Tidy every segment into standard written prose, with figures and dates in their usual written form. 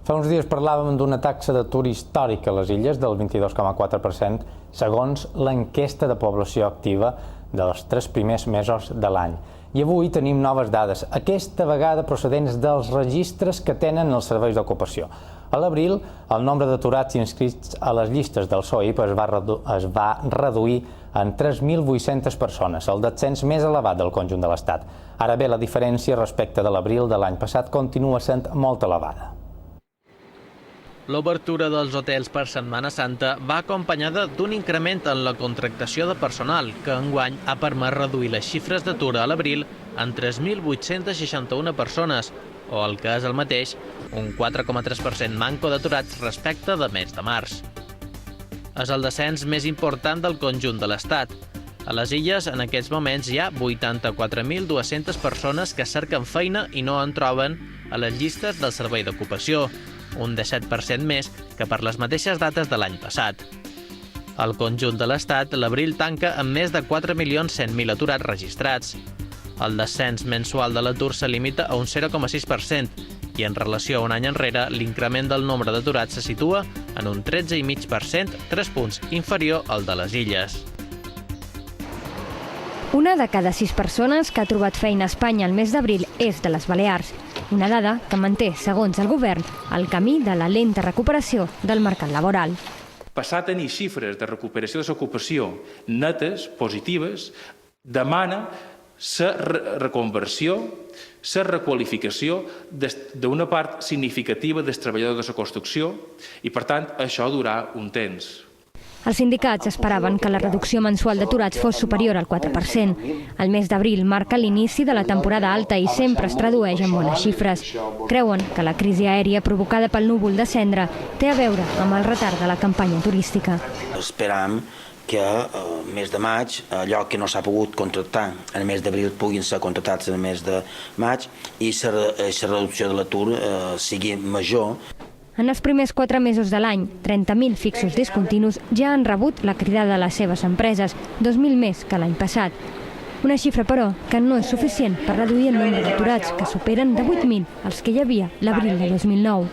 Fa uns dies parlàvem d'una taxa d'atur històrica a les illes del 22,4%, segons l'enquesta de població activa dels 3 primers mesos de l'any. I avui tenim noves dades, aquesta vegada procedents dels registres que tenen els serveis d'ocupació. A l'abril, el nombre d'aturats inscrits a les llistes del SOIP es va reduir en 3.800 persones, el descens més elevat del conjunt de l'Estat. Ara bé, la diferència respecte de l'abril de l'any passat continua sent molt elevada. L'obertura dels hotels per Setmana Santa va acompanyada d'un increment en la contractació de personal, que enguany ha permès reduir les xifres d'atur a l'abril en 3.861 persones, o el que és el mateix, un 4,3% manco d'aturats respecte de mes de març. És el descens més important del conjunt de l'Estat. A les illes, en aquests moments, hi ha 84.200 persones que cerquen feina i no en troben a les llistes del Servei d'Ocupació, un 17% més que per les mateixes dates de l'any passat. Al conjunt de l'Estat, l'abril tanca amb més de 4.100.000 aturats registrats. El descens mensual de l'atur se limita a un 0,6% i en relació a un any enrere, l'increment del nombre d'aturats se situa en un 13,5%, 3 punts inferior al de les illes. Una de cada 6 persones que ha trobat feina a Espanya el mes d'abril és de les Balears, una dada que manté, segons el govern, el camí de la lenta recuperació del mercat laboral. Passar a tenir xifres de recuperació de l'ocupació netes, positives, demana la reconversió, la requalificació d'una part significativa dels treballadors de la construcció i, per tant, això durarà un temps. Els sindicats esperaven que la reducció mensual d'aturats fos superior al 4%. El mes d'abril marca l'inici de la temporada alta i sempre es tradueix en bones xifres. Creuen que la crisi aèria provocada pel núvol de cendra té a veure amb el retard de la campanya turística. Esperam que el mes de maig, allò que no s'ha pogut contractar en el mes d'abril puguin ser contractats en el mes de maig i la reducció de l'atur sigui major. En els primers 4 mesos de l'any, 30.000 fixos discontinus ja han rebut la cridada de les seves empreses, 2.000 més que l'any passat. Una xifra, però, que no és suficient per reduir el nombre d'aturats, que superen de 8.000 els que hi havia l'abril de 2009.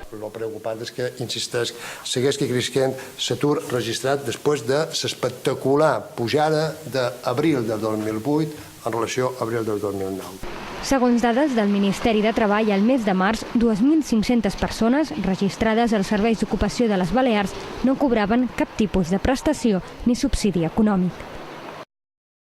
El preocupant és que, insisteix, segueix creixent l'atur registrat després de l'espectacular pujada d'abril del 2008 en relació a abril del 2009. Segons dades del Ministeri de Treball, al mes de març, 2.500 persones registrades als serveis d'ocupació de les Balears no cobraven cap tipus de prestació ni subsidi econòmic.